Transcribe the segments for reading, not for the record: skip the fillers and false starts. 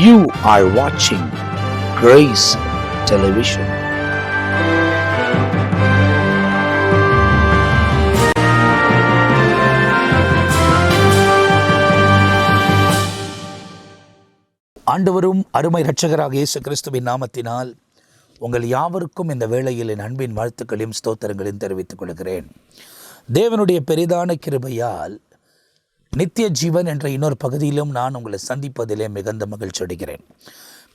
You are watching Grace Television. ஆண்டவரும் அருமை இரட்சகராக இயேசு கிறிஸ்துவின் நாமத்தினால் உங்கள் யாவருக்கும் இந்த வேளையில் என் அன்பின் வாழ்த்துக்களையும் ஸ்தோத்திரங்களையும் தெரிவித்துக் கொள்கிறேன். தேவனுடைய பெரிதான கிருபையால் நித்திய ஜீவன் என்ற இன்னொரு பகுதியிலும் நான் உங்களை சந்திப்பதிலே மிகுந்த மகிழ்ச்சி அடைகிறேன்.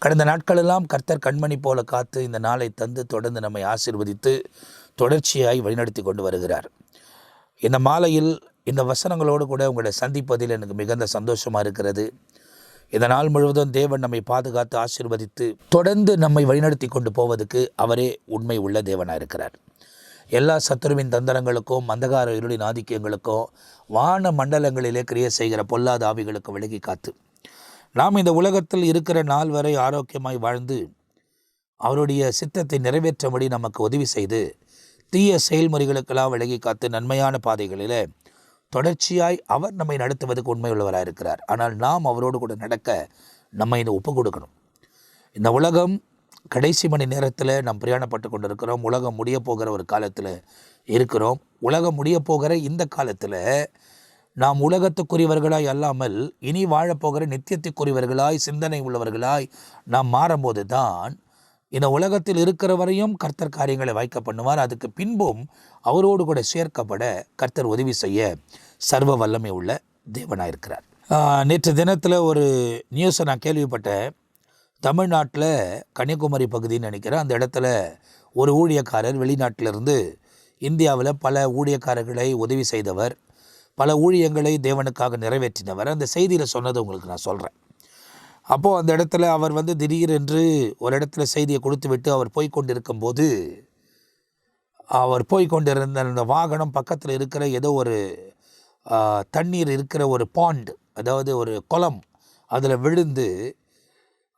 கடந்த நாட்களெல்லாம் கர்த்தர் கண்மணி போல காத்து இந்த நாளை தந்து தொடர்ந்து நம்மை ஆசீர்வதித்து தொடர்ச்சியாய் வழிநடத்தி கொண்டு வருகிறார். இந்த மாலையில் இந்த வசனங்களோடு கூட உங்களை சந்திப்பதில் எனக்கு மிகுந்த சந்தோஷமாக இருக்கிறது. இந்த நாள் முழுவதும் தேவன் நம்மை பாதுகாத்து ஆசீர்வதித்து தொடர்ந்து நம்மை வழிநடத்தி கொண்டு போவதற்கு அவரே உண்மை உள்ள தேவனாக இருக்கிறார். எல்லா சத்துருவின் தந்திரங்களுக்கும் அந்தகார இருளின் ஆதிக்கங்களுக்கும் வான மண்டலங்களிலே கிரியை செய்கிற பொல்லாத ஆவிகளுக்கு விலகி காத்து நாம் இந்த உலகத்தில் இருக்கிற நாள் வரை ஆரோக்கியமாய் வாழ்ந்து அவருடைய சித்தத்தை நிறைவேற்றபடி நமக்கு உதவி செய்து தீய செயல்முறைகளுக்கெல்லாம் விலகி காத்து நன்மையான பாதைகளில் தொடர்ச்சியாய் அவர் நம்மை நடத்துவதற்கு உண்மை உள்ளவராக இருக்கிறார். ஆனால் நாம் அவரோடு கூட நடக்க நம்ம இதை ஒப்பு கொடுக்கணும். இந்த உலகம் கடைசி மணி நேரத்தில் நாம் பிரயாணப்பட்டு கொண்டு இருக்கிறோம். உலகம் முடிய போகிற ஒரு காலத்தில் இருக்கிறோம். உலகம் முடிய போகிற இந்த காலத்தில் நாம் உலகத்துக்குரியவர்களாய் அல்லாமல் இனி வாழப்போகிற நித்தியத்துக்குரியவர்களாய் சிந்தனை உள்ளவர்களாய் நாம் மாறும்போது தான் இந்த உலகத்தில் இருக்கிற வரையும் கர்த்தர் காரியங்களை வாய்க்க பண்ணுவார். அதுக்கு பின்பும் அவரோடு கூட சேர்க்கப்பட கர்த்தர் உதவி செய்ய சர்வ வல்லமை உள்ள தேவனாக இருக்கிறார். நேற்று தினத்தில் ஒரு நியூஸை நான் கேள்விப்பட்டேன். தமிழ்நாட்டில் கன்னியாகுமரி பகுதின்னு நினைக்கிறேன். அந்த இடத்துல ஒரு ஊழியக்காரர் வெளிநாட்டிலிருந்து இந்தியாவில் பல ஊழியக்காரர்களை உதவி செய்தவர், பல ஊழியங்களை தேவனுக்காக நிறைவேற்றினவர். அந்த செய்தியில் சொன்னதை உங்களுக்கு நான் சொல்கிறேன். அப்போது அந்த இடத்துல அவர் திடீரென்று ஒரு இடத்துல செய்தியை கொடுத்து விட்டு அவர் போய்கொண்டிருக்கும்போது அவர் போய்கொண்டிருந்த அந்த வாகனம் பக்கத்தில் இருக்கிற ஏதோ ஒரு தண்ணீர் இருக்கிற ஒரு பாண்ட், அதாவது ஒரு குளம், அதில் விழுந்து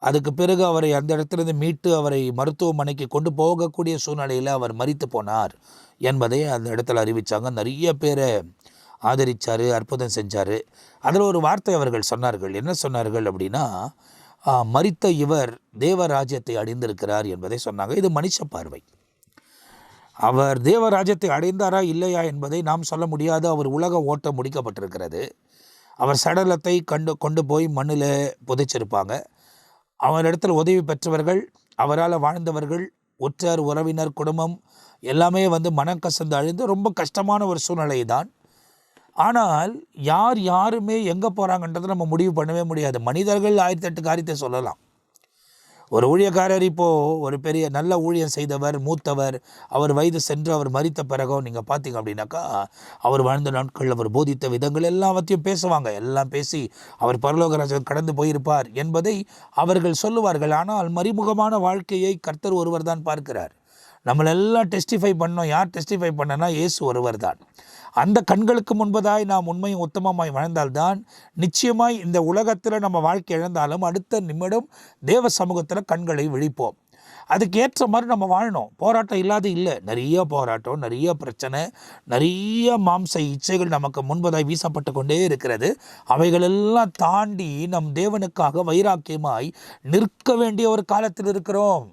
அதுக்கு பிறகு அவரை அந்த இடத்துலேருந்து மீட்டு அவரை மருத்துவமனைக்கு கொண்டு போகக்கூடிய சூழ்நிலையில் அவர் மரித்து போனார் என்பதை அந்த இடத்துல அறிவித்தாங்க. நிறைய பேரை ஆதரித்தார், அற்புதம் செஞ்சார். அதில் ஒரு வார்த்தை அவர்கள் சொன்னார்கள். என்ன சொன்னார்கள் அப்படின்னா, மரித்த இவர் தேவராஜ்யத்தை அடைந்திருக்கிறார் என்பதை சொன்னாங்க. இது மனுஷ பார்வை. அவர் தேவராஜ்யத்தை அடைந்தாரா இல்லையா என்பதை நாம் சொல்ல முடியாது. அவர் உலக ஓட்டம் முடிக்கப்பட்டிருக்கிறது. அவர் சடலத்தை கொண்டு போய் மண்ணில் புதைச்சிருப்பாங்க. அவரிடத்தில் உதவி பெற்றவர்கள், அவரால் வாழ்ந்தவர்கள், உற்றார் உறவினர், குடும்பம் எல்லாமே மனம் கசந்து அழிந்து ரொம்ப கஷ்டமான ஒரு சூழ்நிலை தான். ஆனால் யாருமே எங்கே போகிறாங்கன்றதை நம்ம முடிவு பண்ணவே முடியாது. மனிதர்கள் 1008 காரியத்தை சொல்லலாம். ஒரு ஊழியக்காரர் இப்போது ஒரு பெரிய நல்ல ஊழியம் செய்தவர், மூத்தவர், அவர் வயது சென்று அவர் மரித்த பிறகும் நீங்கள் பார்த்தீங்க அப்படின்னாக்கா அவர் வாழ்ந்த நாட்கள் அவர் போதித்த விதங்கள் எல்லாவற்றையும் பேசுவாங்க. எல்லாம் பேசி அவர் பரலோகராஜன் கடந்து போயிருப்பார் என்பதை அவர்கள் சொல்லுவார்கள். ஆனால் மறைமுகமான வாழ்க்கையை கர்த்தர் ஒருவர் தான் பார்க்கிறார். நம்மளெல்லாம் டெஸ்டிஃபை பண்ணோம். யார் டெஸ்டிஃபை பண்ணனா? இயேசு ஒருவர் தான். அந்த கண்களுக்கு முன்பதாய் நாம் உண்மையும் உத்தமமாய் வாழ்ந்தால்தான் நிச்சயமாய் இந்த உலகத்தில் நம்ம வாழ்க்கை இழந்தாலும் அடுத்த நிமிடம் தேவ சமூகத்தில் கண்களை விழிப்போம். அதுக்கு ஏற்ற மாதிரி நம்ம வாழணும். போராட்டம் இல்லாத இல்லை. நிறைய போராட்டம், நிறைய பிரச்சனை, நிறைய மாம்ச இச்சைகள் நமக்கு முன்பதாய் வீசப்பட்டு கொண்டே இருக்கிறது. அவைகளெல்லாம் தாண்டி நம் தேவனுக்காக வைராக்கியமாய் நிற்க வேண்டிய ஒரு காலத்தில் இருக்கிறோம்.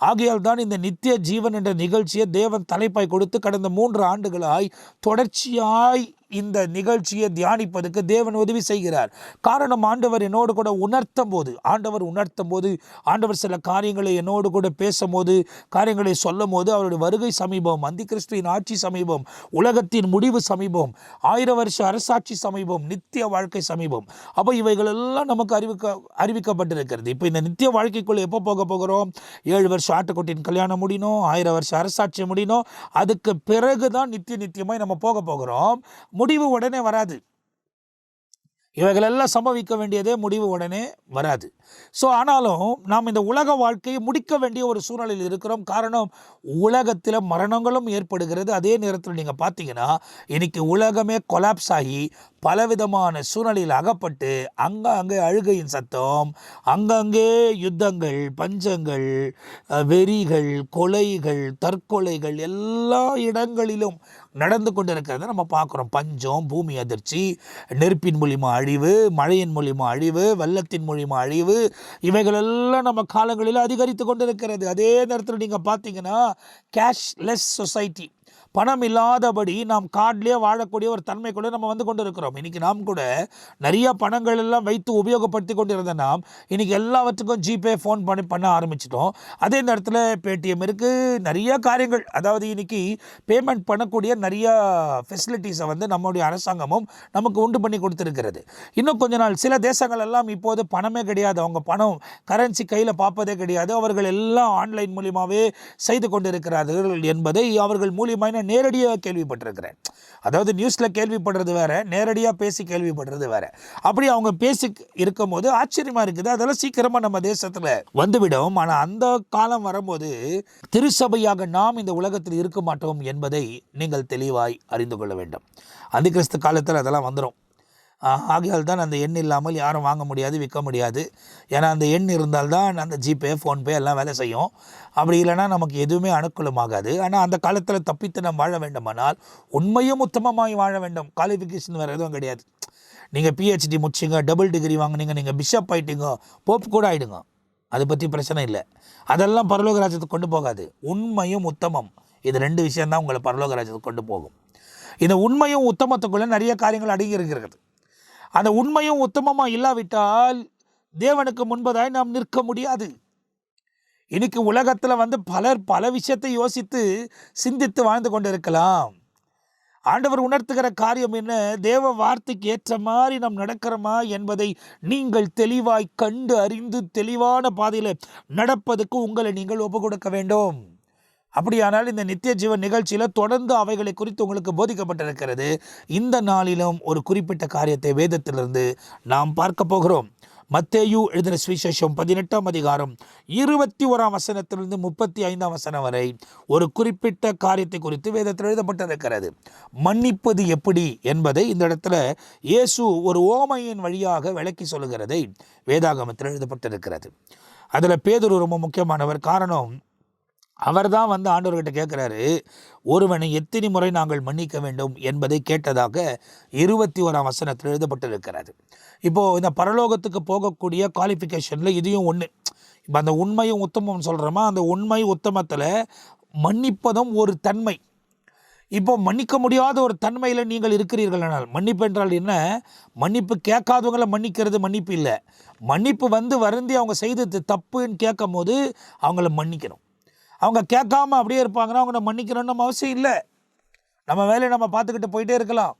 ஆகையால் தான் இந்த நித்திய ஜீவன் என்ற நிகழ்ச்சியை தேவன் தலைப்பாய் கொடுத்து கடந்த 3 ஆண்டுகளாய் தொடர்ச்சியாய் இந்த நிகழ்ச்சியை தியானிப்பதற்கு தேவன் உதவி செய்கிறார். காரணம், ஆண்டவர் என்னோடு கூட உணர்த்தும் போது ஆண்டவர் சில காரியங்களை என்னோடு கூட பேசும்போது, காரியங்களை சொல்லும் போது அவருடைய வருகை சமீபம், அந்தி கிறிஸ்துவின் ஆட்சி சமீபம், உலகத்தின் முடிவு சமீபம், 1000 வருஷ அரசாட்சி சமீபம், நித்திய வாழ்க்கை சமீபம். அப்போ இவைகளெல்லாம் நமக்கு அறிவிக்கப்பட்டிருக்கிறது. இப்போ இந்த நித்திய வாழ்க்கைக்குள்ளே எப்போ போக போகிறோம்? 7 வருஷம் ஆட்டுக்குட்டியின் கல்யாணம் முடியணும், 1000 வருஷம் அரசாட்சி முடியணும். அதுக்கு பிறகு தான் நித்தியமாய் நம்ம போக போகிறோம். முடிவு உடனே வராது. இவைகளெல்லாம் சம்பவிக்க வேண்டியதே முடிவு உடனே வராது. ஆனாலும் நாம் இந்த உலக வாழ்க்கையை முடிக்க வேண்டிய ஒரு சூழ்நிலையில் இருக்கிறோம். காரணம், உலகத்தில் மரணங்களும் ஏற்படுகிறது. அதே நேரத்தில் நீங்கள் பார்த்தீங்கன்னா இன்னைக்கு உலகமே கொலாப்ஸ் ஆகி பலவிதமான சூழ்நிலையில் அகப்பட்டு அங்கே அழுகையின் சத்தம், அங்கங்கே யுத்தங்கள், பஞ்சங்கள், வெறிகள், கொலைகள், தற்கொலைகள் எல்லா இடங்களிலும் நடந்து கொண்டிருக்கிறத நம்ம பார்க்குறோம். பஞ்சம், பூமி அதிர்ச்சி, நெருப்பின் மூலிமா அழிவு, மழையின் மூலிமா அழிவு, வெள்ளத்தின் மூலிமா அழிவு, இவைகளெல்லாம் நம்ம காலங்களில் அதிகரித்து கொண்டிருக்கிறது. அதே நேரத்தில் நீங்கள் பார்த்தீங்கன்னா கேஷ்லெஸ் சொசைட்டி, பணம் இல்லாதபடி நாம் கார்ட்லேயே வாழக்கூடிய ஒரு தன்மை கூட நம்ம வந்து கொண்டு இருக்கிறோம். இன்றைக்கி நாம் கூட நிறைய பணங்கள் எல்லாம் வைத்து உபயோகப்படுத்தி கொண்டு இருந்த நாம் இன்றைக்கி எல்லாவற்றுக்கும் ஜிபே, ஃபோன் பண்ண ஆரம்பிச்சிட்டோம். அதே நேரத்தில் பேடிஎம் இருக்குது, நிறைய காரியங்கள். அதாவது இன்றைக்கி பேமெண்ட் பண்ணக்கூடிய நிறைய ஃபெசிலிட்டிஸை வந்து நம்முடைய அரசாங்கமும் நமக்கு உண்டு பண்ணி கொடுத்துருக்கிறது. இன்னும் கொஞ்ச நாள் சில தேசங்கள் எல்லாம் இப்போது பணமே கிடையாது, அவங்க பணம் கரன்சி கையில் பார்ப்பதே கிடையாது, அவர்கள் எல்லாம் ஆன்லைன் மூலியமாகவே செய்து கொண்டிருக்கிறார்கள் என்பதை அவர்கள் மூலியமாக நேரடியாக கேள்விப்பட்டிருக்கிறேன். அதாவது நியூஸில் கேள்விப்படுறது வேற, நேரடியாக பேசி கேள்விப்படுறது வேற. அப்படி அவங்க பேசி இருக்கும்போது ஆச்சரியமாக இருக்குது. அதெல்லாம் சீக்கிரமாக நம்ம தேசத்தில் வந்துவிடும். ஆனால் அந்த காலம் வரும்போது திருச்சபையாக நாம் இந்த உலகத்தில் இருக்க மாட்டோம் என்பதை நீங்கள் தெளிவாய் அறிந்து கொள்ள வேண்டும். அந்திகிறிஸ்து காலத்தில் அதெல்லாம் வந்துடும். ஆகையால் தான் அந்த எண் இல்லாமல் யாரும் வாங்க முடியாது, விற்க முடியாது. ஏன்னா அந்த எண் இருந்தால்தான் அந்த ஜிபே, ஃபோன்பே எல்லாம் வேலை செய்யும். அப்படி இல்லைனா நமக்கு எதுவுமே அனுகூலமாகாது. ஆனால் அந்த காலத்தில் தப்பித்து நாம் வாழ வேண்டுமானால் உண்மையும் உத்தமமாய் வாழ வேண்டும். குவாலிஃபிகேஷன் வேறு எதுவும் கிடையாது. நீங்கள் பிஹெச்டி முடிச்சிங்க, டபுள் டிகிரி வாங்கினீங்க, நீங்கள் பிஷப் ஆகிட்டீங்க, போப் கூட ஆகிடுங்க, அதை பற்றி பிரச்சனை இல்லை. அதெல்லாம் பரலோக ராஜ்யத்துக்கு கொண்டு போகாது. உண்மையும் உத்தமம், இது 2 விஷயந்தான் உங்களை பரலோக ராஜ்யத்துக்கு கொண்டு போகும். இந்த உண்மையும் உத்தமத்துக்குள்ளே நிறைய காரியங்கள் அடங்கி இருக்கிறது. அந்த உண்மையும் உத்தமமாக இல்லாவிட்டால் தேவனுக்கு முன்பதாய் நாம் நிற்க முடியாது. இன்னைக்கு உலகத்தில் வந்து பலர் பல விஷயத்தை யோசித்து சிந்தித்து வாழ்ந்து கொண்டிருக்கலாம். ஆண்டவர் உணர்த்துகிற காரியம் என்ன? தேவ வார்த்தைக்கு ஏற்ற மாதிரி நாம் நடக்கிறோமா என்பதை நீங்கள் தெளிவாய் கண்டு அறிந்து தெளிவான பாதையில் நடப்பதுக்கு உங்களை நீங்கள் ஒப்பு கொடுக்க வேண்டும். அப்படியானால் இந்த நித்திய ஜீவன் நிகழ்ச்சியில் தொடர்ந்து அவைகளை குறித்து உங்களுக்கு போதிக்கப்பட்டிருக்கிறது. இந்த நாளிலும் ஒரு குறிப்பிட்ட காரியத்தை வேதத்திலிருந்து நாம் பார்க்க போகிறோம். மத்தேயு எழுதின சுவிசேஷம் 18ஆம் அதிகாரம் 21ஆம் வசனத்திலிருந்து 35ஆம் வசனம் வரை ஒரு குறிப்பிட்ட காரியத்தை குறித்து வேதத்தில் எழுதப்பட்டிருக்கிறது. மன்னிப்பது எப்படி என்பதை இந்த இடத்துல இயேசு ஒரு ஓமையின் வழியாக விளக்கி சொல்லுகிறதை வேதாகமத்தில் எழுதப்பட்டிருக்கிறது. அதில் பேதுரு ரொம்ப முக்கியமானவர். காரணம், அவர் தான் வந்து ஆண்டவர்கிட்ட கேட்குறாரு, ஒருவனை எத்தனை முறை நாங்கள் மன்னிக்க வேண்டும் என்பதை கேட்டதாக 21ஆம் வசனத்தில் எழுதப்பட்டிருக்கிறது. இப்போது இந்த பரலோகத்துக்கு போகக்கூடிய குவாலிஃபிகேஷனில் இதையும் ஒன்று. இப்போ அந்த உண்மையும் உத்தமம் சொல்கிறோமா, அந்த உண்மை உத்தமத்தில் மன்னிப்பதும் ஒரு தன்மை. இப்போ மன்னிக்க முடியாத ஒரு தன்மையில் நீங்கள் இருக்கிறீர்கள். ஆனால் மன்னிப்பு என்றால் என்ன? மன்னிப்பு கேட்காதவங்களை மன்னிக்கிறது மன்னிப்பு இல்லை. மன்னிப்பு வந்து வருந்தி அவங்க செய்தது தப்புன்னு கேட்கும் போது அவங்கள மன்னிக்கணும். அவங்க கேட்காம அப்படியே இருப்பாங்கன்னா அவங்க மன்னிக்கணும்னு நம்ம அவசியம் இல்லை. நம்ம வேலையை நம்ம பார்த்துக்கிட்டு போயிட்டே இருக்கலாம்.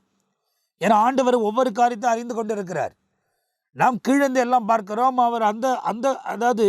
ஏன்னா ஆண்டவர் ஒவ்வொரு காரியத்தை அறிந்து கொண்டு இருக்கிறார். நாம் கீழேந்து எல்லாம் பார்க்கிறோம். அவர் அதாவது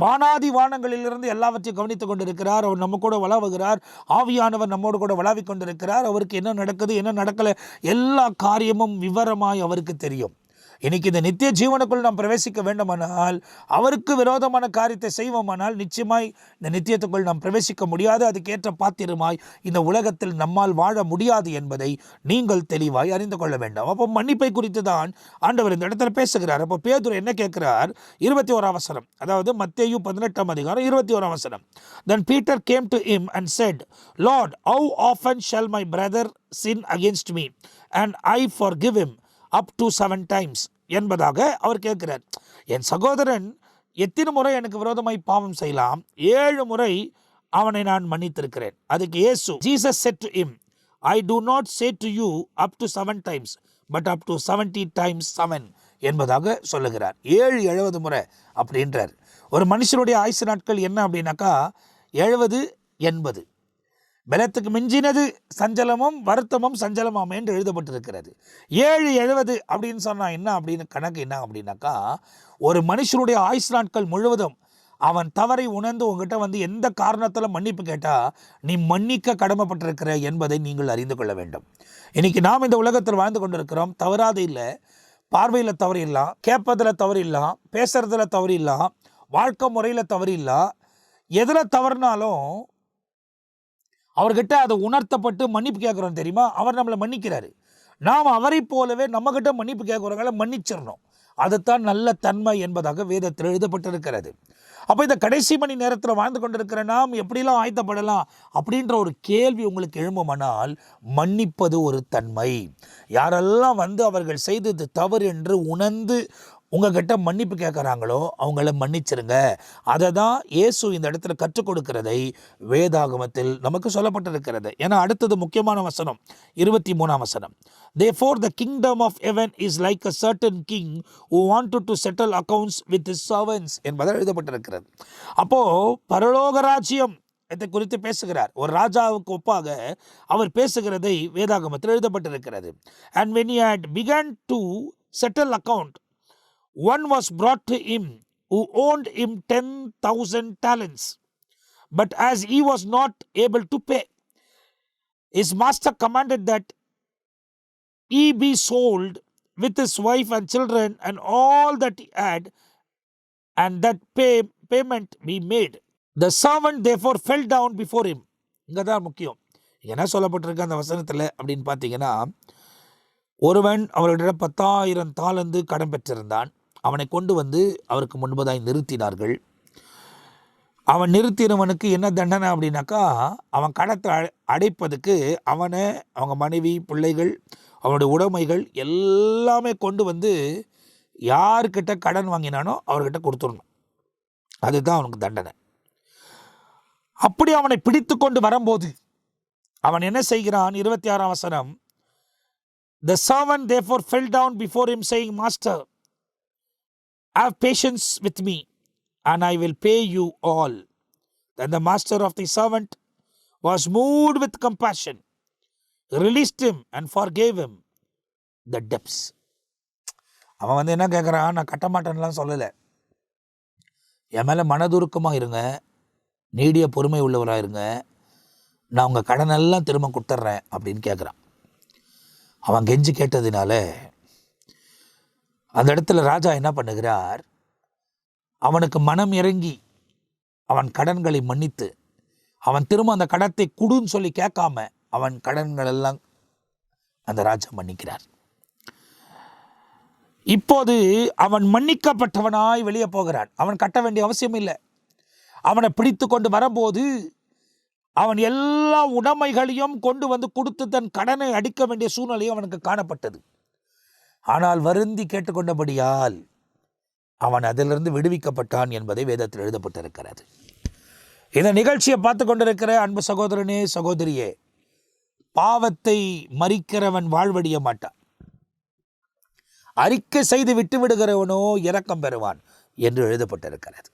வானாதி வானங்களிலிருந்து எல்லாவற்றையும் கவனித்து கொண்டு இருக்கிறார். அவர் நம்ம கூட வளவுகிறார். ஆவியானவர் நம்மோடு கூட வளாவி கொண்டிருக்கிறார். அவருக்கு என்ன நடக்குது, என்ன நடக்கலை, எல்லா காரியமும் விவரமாய் அவருக்கு தெரியும். இன்னைக்கு இந்த நித்திய ஜீவனுக்குள் நாம் பிரவேசிக்க வேண்டுமானால், அவருக்கு விரோதமான காரியத்தை செய்வோமானால் நிச்சயமாய் இந்த நித்தியத்துக்குள் நாம் பிரவேசிக்க முடியாது. அதுக்கேற்ற பாத்திரமாய் இந்த உலகத்தில் நம்மால் வாழ முடியாது என்பதை நீங்கள் தெளிவாய் அறிந்து கொள்ள வேண்டும். அப்போ மன்னிப்பை குறித்து தான் ஆண்டவர் இந்த இடத்துல பேசுகிறார். அப்போ பேதுரு என்ன கேட்கிறார்? 21ஆம் வசனம், அதாவது மத்தேயு 18ஆம் அதிகாரம் 21ஆம் வசனம். Then Peter came to him and said, Lord, how often shall my brother sin against me and I forgive him? up to 7 times என்பதாக அவர் கேட்கிறார். என் சகோதரன் எத்தனை முறை எனக்கு விரோதமாய் பாவம் செய்யலாம்? 7 முறை அவனை நான் மன்னித்திருக்கிறேன். அதுக்கு இயேசு, Jesus said to him, I do not say to you up to 7 times but up to 70 times 7 என்பதாக சொல்லுகிறார். 70 முறை அப்படின்றார். ஒரு மனுஷனுடைய ஆயுசு நாட்கள் என்ன அப்படின்னாக்கா 70 80. பலத்துக்கு மிஞ்சினது சஞ்சலமும் வருத்தமும் சஞ்சலமாம் என்று எழுதப்பட்டிருக்கிறது. 70 அப்படின்னு சொன்னால் என்ன அப்படின்னு கணக்கு என்ன அப்படின்னாக்கா, ஒரு மனுஷனுடைய ஆயுசு நாட்கள் முழுவதும் அவன் தவறை உணர்ந்து உங்ககிட்ட வந்து எந்த காரணத்தில் மன்னிப்பு கேட்டால் நீ மன்னிக்க கடமைப்பட்டிருக்கிற என்பதை நீங்கள் அறிந்து கொள்ள வேண்டும். இன்னைக்கு நாம் இந்த உலகத்தில் வாழ்ந்து கொண்டிருக்கிறோம். தவறாது இல்லை, பார்வையில் தவறு இல்லை, கேட்பதில் தவறு இல்லை, பேசுறதுல தவறு இல்லை, வாழ்க்கை முறையில் தவறு இல்லை. எதில் தவறுனாலும் அவர்கிட்ட அதை உணர்த்தப்பட்டு மன்னிப்பு கேட்குறோம் தெரியுமா? அவர் நம்மளை மன்னிக்கிறாரு. நாம் அவரை போலவே நம்மகிட்ட மன்னிப்பு கேட்குறவங்களை மன்னிச்சிடணும். அதுதான் நல்ல தன்மை என்பதாக வேதத்தில் எழுதப்பட்டிருக்கிறது. அப்போ இந்த கடைசி மணி நேரத்தில் வாழ்ந்து கொண்டிருக்கிற நாம் எப்படிலாம் ஆயத்தப்படலாம் அப்படின்ற ஒரு கேள்வி உங்களுக்கு எழும்புமானால், மன்னிப்பது ஒரு தன்மை. யாரெல்லாம் அவர்கள் செய்தது தவறு என்று உணர்ந்து உங்ககிட்ட மன்னிப்பு கேட்குறாங்களோ அவங்கள மன்னிச்சிருங்க. அதை தான் இயேசு இந்த இடத்துல கற்றுக் கொடுக்கிறதை வேதாகமத்தில் நமக்கு சொல்லப்பட்டிருக்கிறது. ஏன்னா அடுத்தது முக்கியமான வசனம் 23ஆம் வசனம். Therefore the kingdom of heaven is like a certain king who wanted to settle accounts with his servants என்பதாக எழுதப்பட்டிருக்கிறது. அப்போ பரலோக ராஜ்யம் இதை குறித்து பேசுகிறார். ஒரு ராஜாவுக்கு ஒப்பாக அவர் பேசுகிறதை வேதாகமத்தில் எழுதப்பட்டிருக்கிறது. And when he had begun to settle account, one was brought to him who owned him 10,000 talents. But as he was not able to pay, his master commanded that he be sold with his wife and children and all that he had, and that payment be made. The servant therefore fell down before him. இங்கே தான் முக்கியம். என்ன சொல்லப்பட்டிருக்கு அந்த வசனத்தில் அப்படின்னு பார்த்தீங்கன்னா, ஒருவன் அவர்களிடம் 10,000 தாலந்து கடன் பெற்றிருந்தான். அவனை கொண்டு அவருக்கு முன்பதாய் நிறுத்தினார்கள். அவன் நிறுத்தினவனுக்கு என்ன தண்டனை அப்படின்னாக்கா, அவன் கடத்தை அடைப்பதுக்கு அவனை, அவங்க மனைவி, பிள்ளைகள், அவனுடைய உடைமைகள் எல்லாமே கொண்டு யார்கிட்ட கடன் வாங்கினானோ அவர்கிட்ட கொடுத்துடணும். அதுதான் அவனுக்கு தண்டனை. அப்படி அவனை பிடித்து கொண்டு வரும்போது அவன் என்ன செய்கிறான்? 26ஆம் வசனம். The servant therefore fell down before him saying, Master, have patience with me, and I will pay you all. Then the master of the servant was moved with compassion, released him, and forgave him the debts. அவன் என்ன கேட்குறான்? நான் கட்ட மாட்டேன்லாம் சொல்லலை, என் மேலே மனதுருக்கமாக இருங்க, நீடிய பொறுமை உள்ளவராக இருங்க, நான் உங்கள் கடனெல்லாம் திரும்ப கொடுத்துட்றேன் அப்படின்னு கேட்குறான். அவன் கெஞ்சி கேட்டதுனால அந்த இடத்துல ராஜா என்ன பண்ணுகிறார்? அவனுக்கு மனம் இறங்கி அவன் கடன்களை மன்னித்து, அவன் திரும்ப அந்த கடத்தை குடுன்னு சொல்லி கேட்காம அவன் கடன்கள் எல்லாம் அந்த ராஜா மன்னிக்கிறார். இப்போது அவன் மன்னிக்கப்பட்டவனாய் வெளியே போகிறான். அவன் கட்ட வேண்டிய அவசியம் இல்லை. அவனை பிடித்து கொண்டு வரும்போது அவன் எல்லா உடைமைகளையும் கொண்டு கொடுத்து தன் கடனை அடிக்க வேண்டிய சூழ்நிலையும் அவனுக்கு காணப்பட்டது. ஆனால் வருந்தி கேட்டுக்கொண்டபடியால் அவன் அதிலிருந்து விடுவிக்கப்பட்டான் என்பதை வேதத்தில் எழுதப்பட்டிருக்கிறது. இந்த நிகழ்ச்சியை பார்த்து கொண்டிருக்கிற அன்பு சகோதரனே, சகோதரியே, பாவத்தை மறிக்கிறவன் வாழ்வடைய மாட்டான், அறிக்கை செய்து விட்டு விடுகிறவனோ இரக்கம் பெறுவான் என்று எழுதப்பட்டிருக்கிறது.